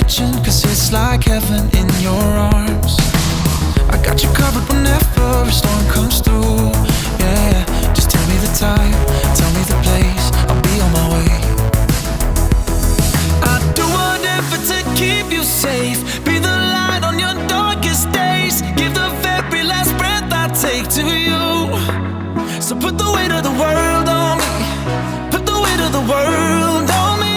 reaching, 'cause it's like heaven in your arms. I got you covered whenever a storm comes through. Yeah, just tell me the time, tell me the place, I'll be on my way. I'd do whatever to keep you safe, be the light on your darkest days, give the very last breath I take to you. So put the weight of the world on me, put the weight of the world on me.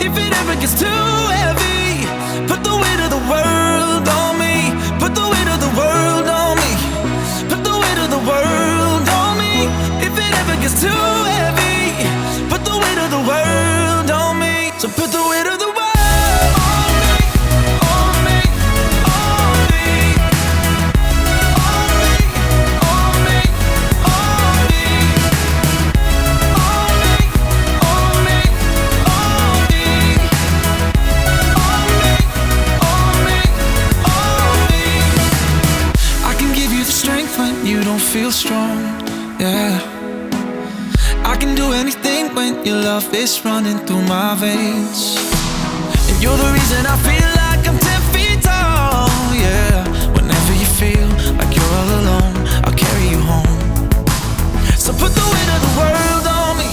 If it ever gets too heavy, put the weight of the world on me, put the weight of the world on me, put the weight of the world on me. If it ever gets too heavy, put the weight of the world on me. So put the weight of the world on me, on me, on me, on me, on me, on me, on me, on me, on me, on me, on me. I can give you the strength when you don't feel strong, yeah. I can do anything when your love is running through my veins. And you're the reason I feel like I'm 10 feet tall, yeah. Whenever you feel like you're all alone, I'll carry you home. So put the weight of the world on me,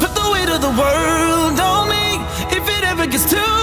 put the weight of the world on me. If it ever gets too